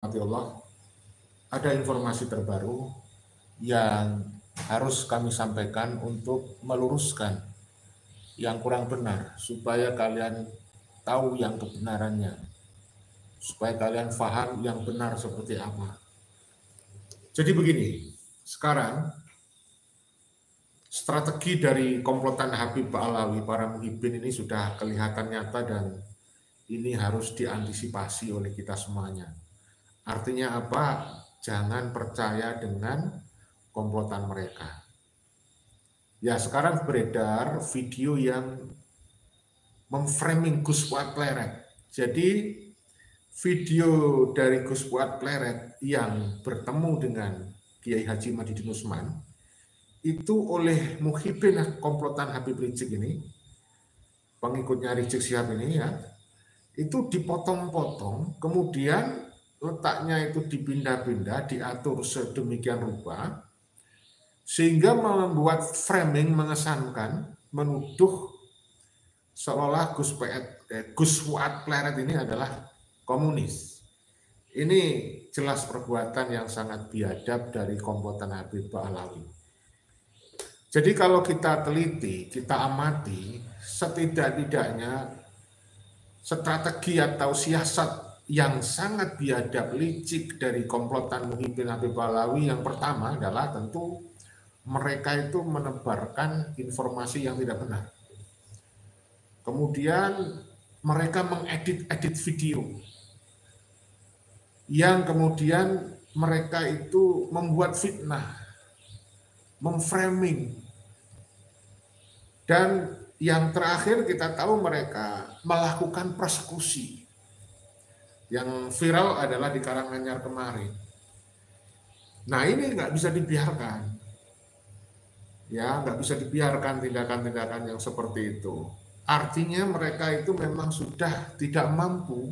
Allah, ada informasi terbaru yang harus kami sampaikan untuk meluruskan yang kurang benar, supaya kalian tahu yang kebenarannya, supaya kalian paham yang benar seperti apa. Jadi begini, sekarang strategi dari komplotan Habib Ba'alawi, para muhibbin ini sudah kelihatan nyata dan ini harus diantisipasi oleh kita semuanya. Artinya apa? Jangan percaya dengan komplotan mereka. Ya, sekarang beredar video yang memframing Gus Fuad Pleret. Jadi video dari Gus Fuad Pleret yang bertemu dengan Kiai Haji Madidin Usman itu oleh muhibbin komplotan Habib Rizik ini, pengikutnya Rizik Syihab ini ya, itu dipotong-potong, kemudian letaknya itu dipindah-pindah, diatur sedemikian rupa, sehingga membuat framing mengesankan, menuduh seolah Gus Fuad Pleret ini adalah komunis. Ini jelas perbuatan yang sangat biadab dari komplotan Habib Ba'alawi. Jadi kalau kita teliti, kita amati, setidak-tidaknya strategi atau siasat yang sangat biadab licik dari komplotan muhibbin Habib Ba'alawi yang pertama adalah tentu mereka itu menebarkan informasi yang tidak benar. Kemudian mereka mengedit video yang kemudian mereka itu membuat fitnah, memframing, dan yang terakhir kita tahu mereka melakukan persekusi. Yang viral adalah di Karanganyar kemarin. Nah ini nggak bisa dibiarkan. Ya, nggak bisa dibiarkan tindakan-tindakan yang seperti itu. Artinya mereka itu memang sudah tidak mampu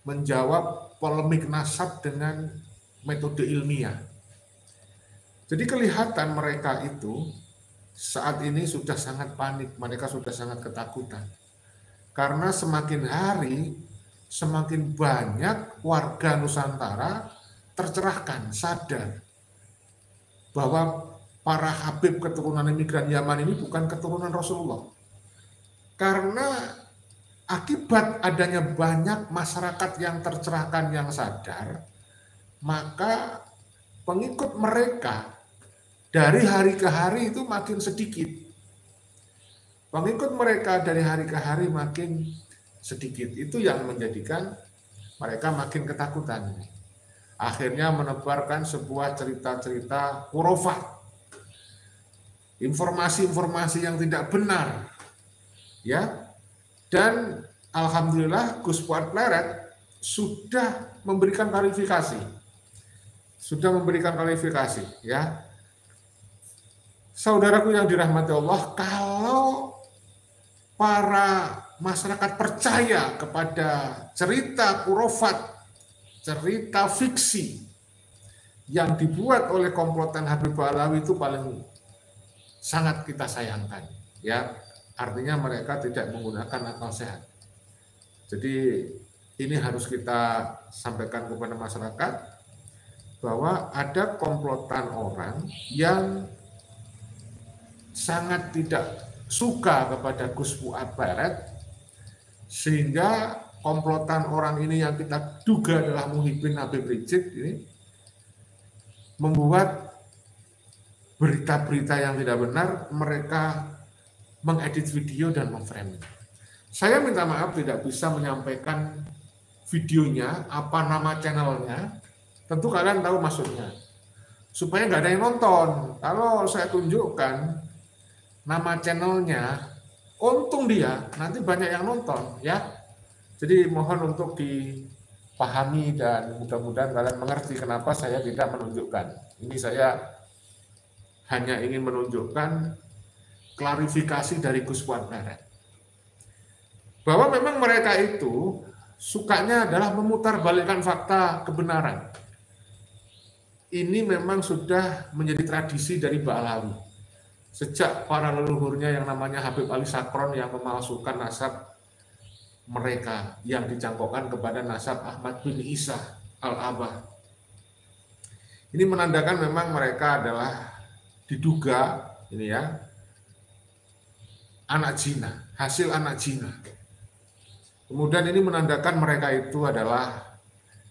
menjawab polemik nasab dengan metode ilmiah. Jadi kelihatan mereka itu saat ini sudah sangat panik, mereka sudah sangat ketakutan. Karena semakin hari, semakin banyak warga Nusantara tercerahkan, sadar bahwa para Habib keturunan imigran Yaman ini bukan keturunan Rasulullah. Karena akibat adanya banyak masyarakat yang tercerahkan, yang sadar, maka pengikut mereka dari hari ke hari itu makin sedikit. Pengikut mereka dari hari ke hari makin sedikit. Itu yang menjadikan mereka makin ketakutan. Akhirnya menebarkan sebuah cerita-cerita khurafat, informasi-informasi yang tidak benar, ya. Dan alhamdulillah Gus Fuad Pleret sudah memberikan klarifikasi, ya. Saudaraku yang dirahmati Allah, kalau para masyarakat percaya kepada cerita khurafat, cerita fiksi yang dibuat oleh komplotan Habib Ba'alawi, itu paling sangat kita sayangkan, ya. Artinya mereka tidak menggunakan akal sehat. Jadi ini harus kita sampaikan kepada masyarakat bahwa ada komplotan orang yang sangat tidak suka kepada Gus Fuad Pleret, sehingga komplotan orang ini yang kita duga adalah muhibbin Habib Rizik ini membuat berita-berita yang tidak benar, mereka mengedit video dan memframing. Saya minta maaf tidak bisa menyampaikan videonya, apa nama channelnya, tentu kalian tahu maksudnya, supaya nggak ada yang nonton. Kalau saya tunjukkan nama channelnya, untung dia, nanti banyak yang nonton, ya. Jadi mohon untuk dipahami dan mudah-mudahan kalian mengerti kenapa saya tidak menunjukkan. Ini saya hanya ingin menunjukkan klarifikasi dari Gus Fuad Pleret. Bahwa memang mereka itu sukanya adalah memutarbalikkan fakta kebenaran. Ini memang sudah menjadi tradisi dari Ba'alawi. Sejak para leluhurnya yang namanya Habib Ali Sakron yang memalsukan nasab mereka yang dicangkokkan kepada nasab Ahmad bin Isa Al-Abah. Ini menandakan memang mereka adalah diduga ini ya anak zina, hasil anak zina. Kemudian ini menandakan mereka itu adalah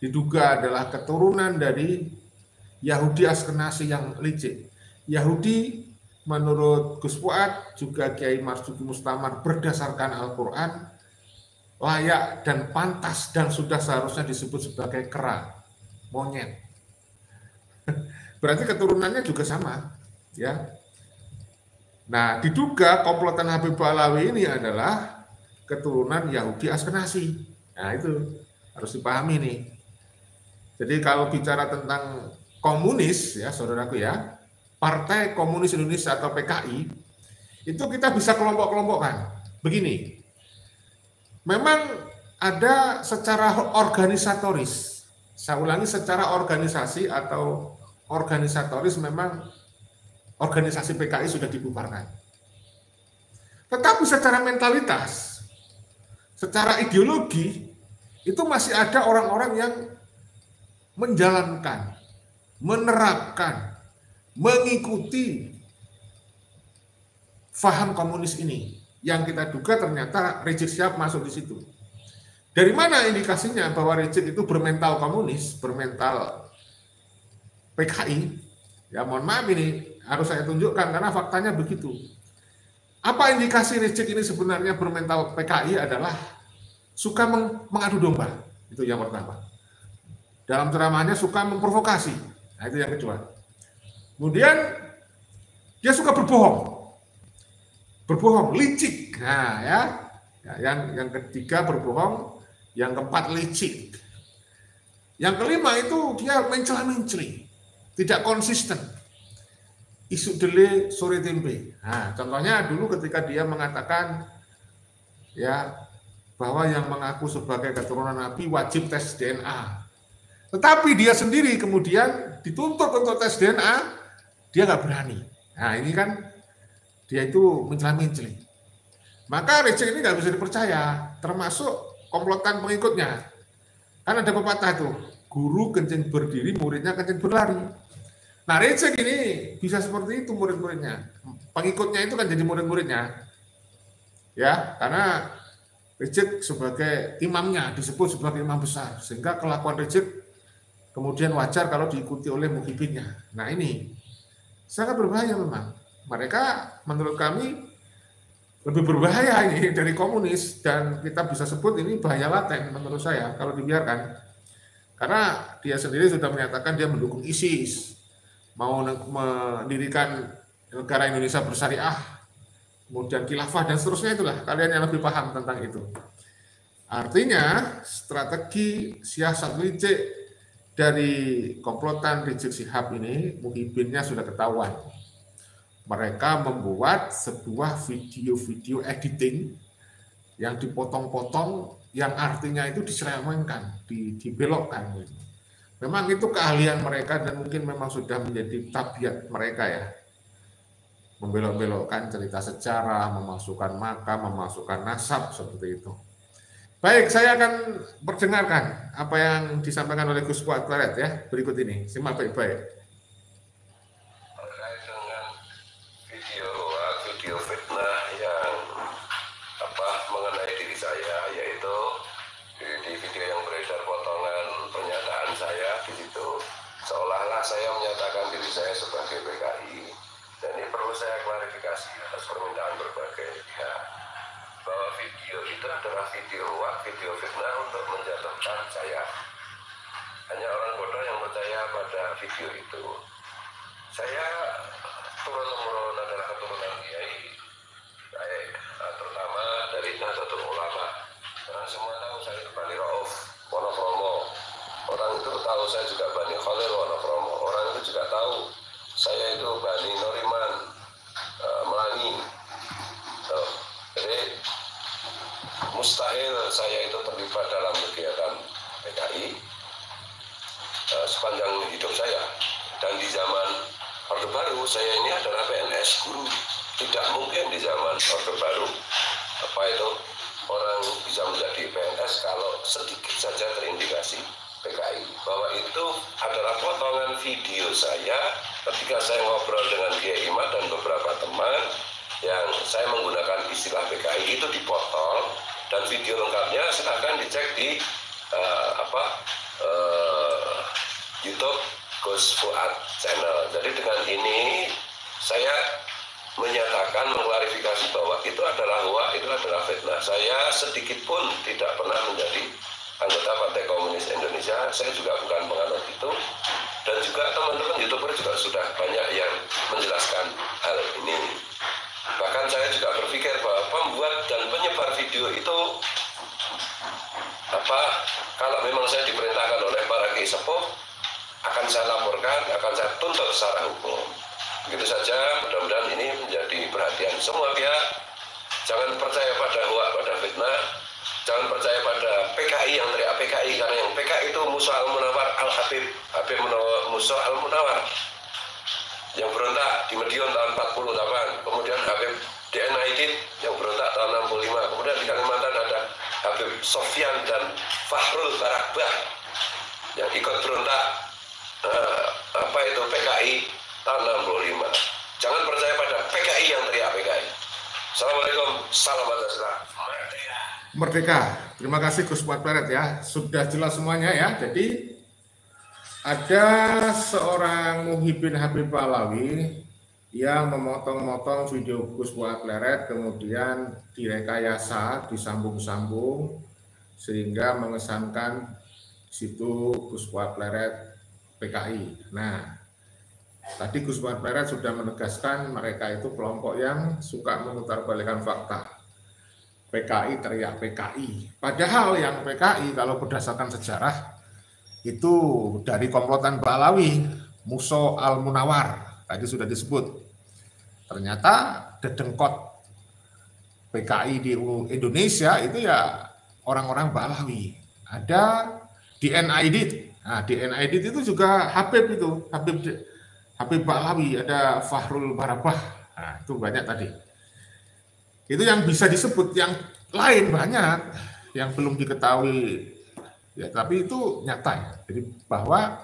diduga adalah keturunan dari Yahudi Askenazi yang licik. Yahudi menurut Gus Fuad juga Kiai Marzuki Mustamar berdasarkan Al-Quran layak dan pantas dan sudah seharusnya disebut sebagai kera, monyet. Berarti keturunannya juga sama, ya. Nah, diduga komplotan Habib Alawi ini adalah keturunan Yahudi Askenazi. Nah, itu harus dipahami nih. Jadi kalau bicara tentang komunis, ya saudaraku ya, Partai Komunis Indonesia atau PKI, itu kita bisa kelompok-kelompokkan. Begini, memang ada secara organisatoris, saya ulangi secara organisasi atau organisatoris memang organisasi PKI sudah dibubarkan. Tetapi secara mentalitas, secara ideologi, itu masih ada orang-orang yang menjalankan, menerapkan, mengikuti faham komunis ini. Yang kita duga ternyata Rizik Syihab masuk di situ. Dari mana indikasinya bahwa Rizik itu bermental komunis, bermental PKI? Ya mohon maaf ini harus saya tunjukkan karena faktanya begitu. Apa indikasi Rizik ini sebenarnya bermental PKI adalah suka mengadu domba. Itu yang pertama. Dalam ceramahnya suka memprovokasi. Nah, itu yang kedua. Kemudian dia suka berbohong, licik. Nah, ya, yang ketiga berbohong, yang keempat licik. Yang kelima itu dia mencela-menceli, tidak konsisten. Isu dele sore tempe. Nah, contohnya dulu ketika dia mengatakan ya bahwa yang mengaku sebagai keturunan Nabi wajib tes DNA. Tetapi dia sendiri kemudian dituntut untuk tes DNA, dia nggak berani. Nah ini kan dia itu mencela-menceli. Maka Rizik ini nggak bisa dipercaya, termasuk komplotan pengikutnya. Kan ada pepatah tuh, guru kencing berdiri, muridnya kencing berlari. Nah Rizik ini bisa seperti itu murid-muridnya. Pengikutnya itu kan jadi murid-muridnya. Ya, karena Rizik sebagai imamnya disebut sebagai imam besar. Sehingga kelakuan Rizik kemudian wajar kalau diikuti oleh muhibinnya. Nah ini sangat berbahaya memang. Mereka menurut kami lebih berbahaya ini dari komunis dan kita bisa sebut ini bahaya laten menurut saya kalau dibiarkan. Karena dia sendiri sudah menyatakan dia mendukung ISIS, mau mendirikan negara Indonesia bersyariah, kemudian khilafah dan seterusnya. Itulah kalian yang lebih paham tentang itu. Artinya strategi siasat licik dari komplotan Rizik Syihab ini, muhibinnya sudah ketahuan. Mereka membuat sebuah video-video editing yang dipotong-potong, yang artinya itu diselewengkan, dibelokkan. Memang itu keahlian mereka dan mungkin memang sudah menjadi tabiat mereka ya. Membelok-belokkan cerita sejarah, memasukkan makam, memasukkan nasab seperti itu. Baik, saya akan perdengarkan apa yang disampaikan oleh Gus Fuad Claret ya berikut ini. Simak baik-baik. Terkait dengan video fitnah yang mengenai diri saya, yaitu di video yang beredar potongan pernyataan saya di situ seolah-olah saya menyatakan diri saya sebagai PKI, dan ini perlu saya klarifikasi atas permintaan berbagai pihak bahwa video itu adalah video fitnah untuk menjatuhkan saya. Hanya orang bodoh yang percaya pada video itu. Saya turun-temurun adalah keturunan kiai, baik terutama dari Nahdlatul Ulama. Karena semua tahu saya Bani Rauf Wonokromo. Orang itu tahu saya juga Bani Khalil Wonokromo. Orang itu juga tahu saya itu Bani Noriman Melangi. Jadi mustahil saya itu terlibat dalam kegiatan PKI sepanjang hidup saya. Dan di zaman Orde Baru saya ini adalah PNS guru. Tidak mungkin di zaman Orde Baru orang bisa menjadi PNS kalau sedikit saja terindikasi PKI, bahwa itu adalah potongan video saya ketika saya ngobrol dengan Kiai Imad dan beberapa teman yang saya menggunakan istilah PKI itu dipotong, dan video lengkapnya silahkan dicek di YouTube Gus Fuad Channel. Jadi dengan ini saya menyatakan, mengklarifikasi bahwa itu adalah hoax, itu adalah fitnah. Saya sedikit pun tidak pernah menjadi anggota Partai Komunis Indonesia, saya juga bukan penganut itu, dan juga teman-teman YouTuber juga sudah banyak yang menjelaskan hal ini. Bahkan saya juga berpikir bahwa pembuat dan penyebar video itu kalau memang saya diperintahkan oleh para kiai sepuh, akan saya laporkan, akan saya tuntut secara hukum. Begitu saja, mudah-mudahan ini menjadi perhatian semua pihak. Jangan percaya pada hoax, pada fitnah. Jangan percaya pada PKI yang teriak PKI, karena yang PKI itu Musa Al-Munawar Al-Habib, Habib Musa Al-Munawar yang berontak di Madiun tahun 48, kemudian Habib DNID yang berontak tahun 65, kemudian di Kalimantan ada Habib Sofyan dan Fahrul Barakbah yang ikut berontak PKI tahun 65. Jangan percaya pada PKI yang teriak PKI. Assalamualaikum, salam Pancasila. Merdeka. Terima kasih Gus Fuad Pleret ya. Sudah jelas semuanya ya. Jadi ada seorang Muhyiddin Habib Pahlawi yang memotong-motong video Gus Fuad Pleret, kemudian direkayasa, disambung-sambung sehingga mengesankan situ Gus Fuad Pleret PKI. Nah, tadi Gus Fuad Pleret sudah menegaskan mereka itu kelompok yang suka memutarbalikkan fakta. PKI teriak PKI. Padahal yang PKI kalau berdasarkan sejarah itu dari komplotan Pahlawi, Musa Al-Munawar. Tadi sudah disebut. Ternyata dedengkot PKI di Indonesia itu ya orang-orang Pahlawi. Ada DNID. Nah, DNID itu juga Habib itu, Habib Pahlawi, ada Fahrul Barakbah. Nah, itu banyak tadi. Itu yang bisa disebut, yang lain banyak yang belum diketahui ya, tapi itu nyata ya. Jadi bahwa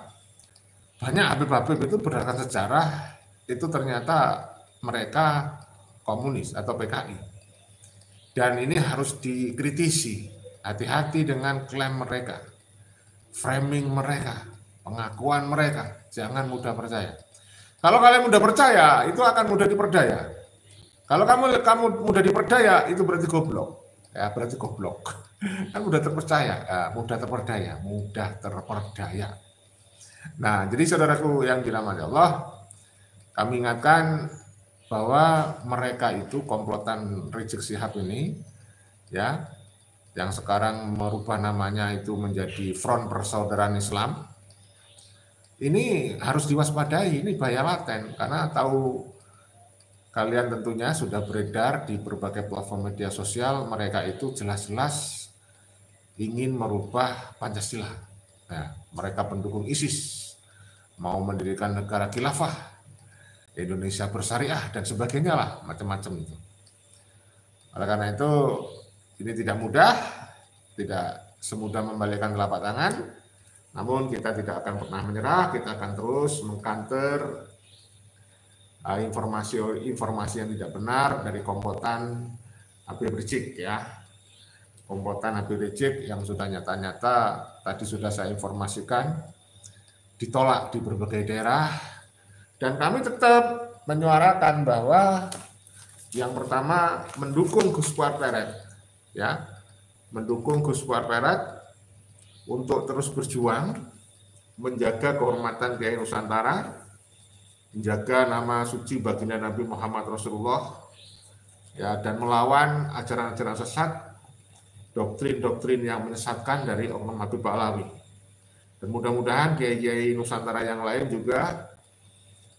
banyak Habib-Habib itu berdasarkan sejarah itu ternyata mereka komunis atau PKI. Dan ini harus dikritisi. Hati-hati dengan klaim mereka, framing mereka, pengakuan mereka. Jangan mudah percaya. Kalau kalian mudah percaya, itu akan mudah diperdaya. Kalau kamu mudah diperdaya, itu berarti goblok. Ya, berarti goblok. Kan mudah terpercaya, mudah terperdaya. Nah, jadi saudaraku yang dirahmati Allah, kami ingatkan bahwa mereka itu komplotan Rizik Syihab ini, ya, yang sekarang merubah namanya itu menjadi Front Persaudaraan Islam. Ini harus diwaspadai, ini bahaya laten, karena tahu kalian tentunya sudah beredar di berbagai platform media sosial, mereka itu jelas-jelas ingin merubah Pancasila. Nah, mereka pendukung ISIS, mau mendirikan negara khilafah, Indonesia bersyariah, dan sebagainya lah, macam-macam itu. Oleh karena itu, ini tidak mudah, tidak semudah membalikkan telapak tangan, namun kita tidak akan pernah menyerah, kita akan terus mengkanter informasi yang tidak benar dari komplotan Habib Rizik ya. Komplotan Habib Rizik yang sudah nyata-nyata tadi sudah saya informasikan ditolak di berbagai daerah, dan kami tetap menyuarakan bahwa yang pertama mendukung Gus Fuad Pleret ya, mendukung Gus Fuad Pleret untuk terus berjuang menjaga kehormatan Kiai Nusantara, menjaga nama suci baginda Nabi Muhammad Rasulullah ya, dan melawan ajaran-ajaran sesat, doktrin-doktrin yang menyesatkan dari oknum Habib Pahlawi. Dan mudah-mudahan kiai-kiai Nusantara yang lain juga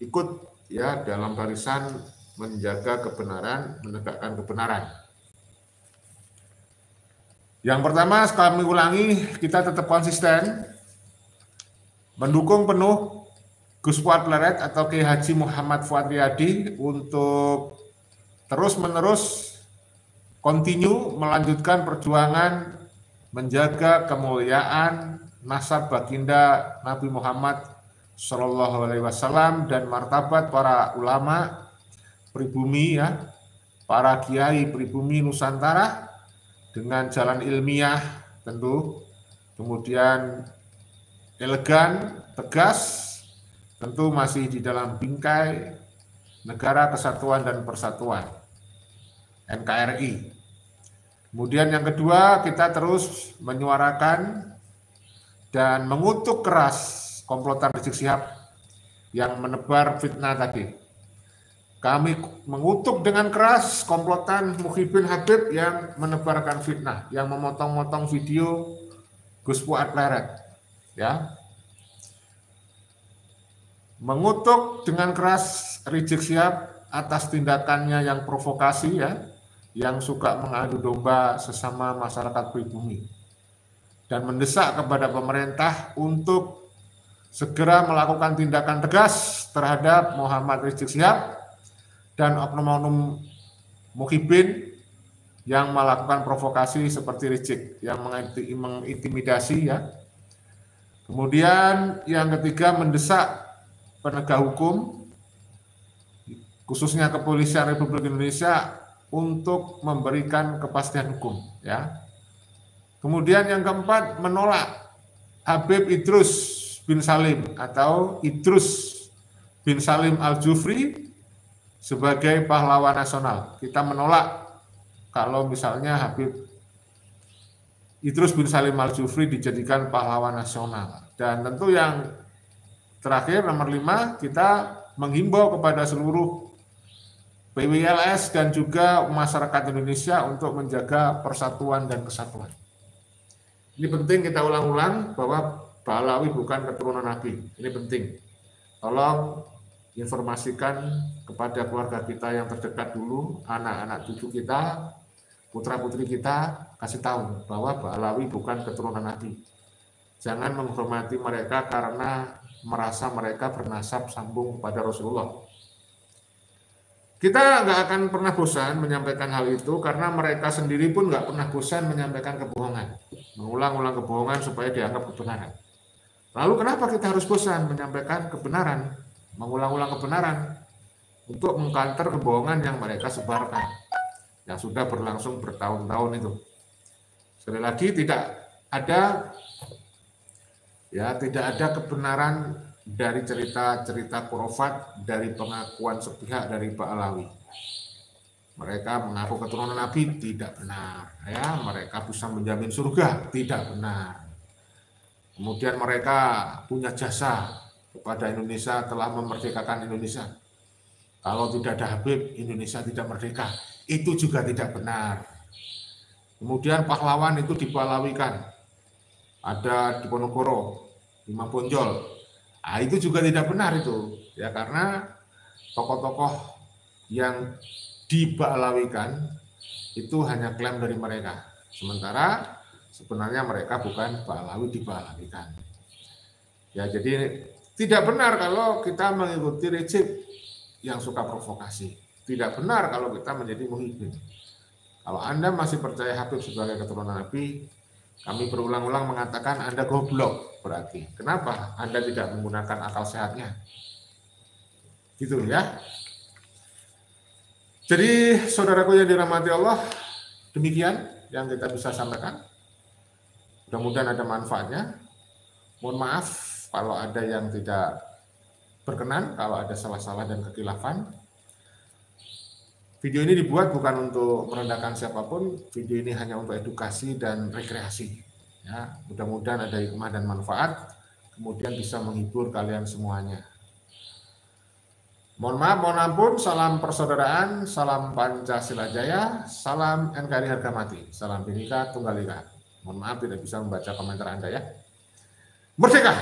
ikut ya dalam barisan menjaga kebenaran, menegakkan kebenaran. Yang pertama, kami ulangi, kita tetap konsisten mendukung penuh Gus Fuad Pleret atau Kiai Haji Muhammad Fuad Riyadi untuk terus-menerus continue melanjutkan perjuangan menjaga kemuliaan nasab baginda Nabi Muhammad Shallallahu Alaihi Wasallam dan martabat para ulama pribumi ya, para kiai pribumi Nusantara dengan jalan ilmiah tentu, kemudian elegan, tegas, tentu masih di dalam bingkai Negara Kesatuan dan Persatuan NKRI. Kemudian yang kedua, kita terus menyuarakan dan mengutuk keras komplotan Rizik Syihab yang menebar fitnah tadi. Kami mengutuk dengan keras komplotan Muhyiddin Habib yang menebarkan fitnah, yang memotong-motong video Gus Fuad Pleret, ya. Mengutuk dengan keras Rizik Syihab atas tindakannya yang provokasi ya, yang suka mengadu domba sesama masyarakat pribumi, dan mendesak kepada pemerintah untuk segera melakukan tindakan tegas terhadap Muhammad Rizik Syihab dan oknum-oknum Muhyiddin yang melakukan provokasi seperti Rizik, yang mengintimidasi ya. Kemudian yang ketiga, mendesak penegak hukum, khususnya Kepolisian Republik Indonesia, untuk memberikan kepastian hukum ya. Kemudian yang keempat, menolak Habib Idrus bin Salim atau Idrus bin Salim Al-Jufri sebagai pahlawan nasional. Kita menolak kalau misalnya Habib Idrus bin Salim Al-Jufri dijadikan pahlawan nasional. Dan tentu yang terakhir, nomor 5, kita menghimbau kepada seluruh PWLS dan juga masyarakat Indonesia untuk menjaga persatuan dan kesatuan. Ini penting kita ulang-ulang bahwa Ba'alawi bukan keturunan Nabi. Ini penting. Tolong informasikan kepada keluarga kita yang terdekat dulu, anak-anak cucu kita, putra-putri kita, kasih tahu bahwa Ba'alawi bukan keturunan Nabi. Jangan menghormati mereka karena merasa mereka bernasab sambung kepada Rasulullah. Kita nggak akan pernah bosan menyampaikan hal itu karena mereka sendiri pun nggak pernah bosan menyampaikan kebohongan, mengulang-ulang kebohongan supaya dianggap kebenaran. Lalu kenapa kita harus bosan menyampaikan kebenaran, mengulang-ulang kebenaran untuk mengkanter kebohongan yang mereka sebarkan, yang sudah berlangsung bertahun-tahun itu. Sekali lagi tidak ada kebenaran dari cerita-cerita khurafat, dari pengakuan sepihak dari Ba'alawi. Mereka mengaku keturunan Nabi, tidak benar. Ya, mereka bisa menjamin surga, tidak benar. Kemudian mereka punya jasa kepada Indonesia, telah memerdekakan Indonesia. Kalau tidak ada Habib, Indonesia tidak merdeka. Itu juga tidak benar. Kemudian pahlawan itu dibalawikan. Ada di Ponorogo, di Maponjol. Nah, itu juga tidak benar itu. Ya, karena tokoh-tokoh yang dibalawikan itu hanya klaim dari mereka. Sementara sebenarnya mereka bukan Ba'alawi, dibalawikan. Ya, jadi tidak benar kalau kita mengikuti Rizik yang suka provokasi. Tidak benar kalau kita menjadi Muhyiddin. Kalau Anda masih percaya Habib sebagai keturunan Nabi, kami berulang-ulang mengatakan Anda goblok berarti. Kenapa Anda tidak menggunakan akal sehatnya? Gitu ya. Jadi saudaraku yang dirahmati Allah, demikian yang kita bisa sampaikan. Mudah-mudahan ada manfaatnya. Mohon maaf kalau ada yang tidak berkenan, kalau ada salah-salah dan kekhilafan. Video ini dibuat bukan untuk merendahkan siapapun, video ini hanya untuk edukasi dan rekreasi. Ya, mudah-mudahan ada hikmah dan manfaat, kemudian bisa menghibur kalian semuanya. Mohon maaf, mohon ampun, salam persaudaraan, salam Pancasila Jaya, salam NKRI harga mati, salam Bhinneka Tunggal Ika. Mohon maaf tidak bisa membaca komentar Anda ya. Merdeka!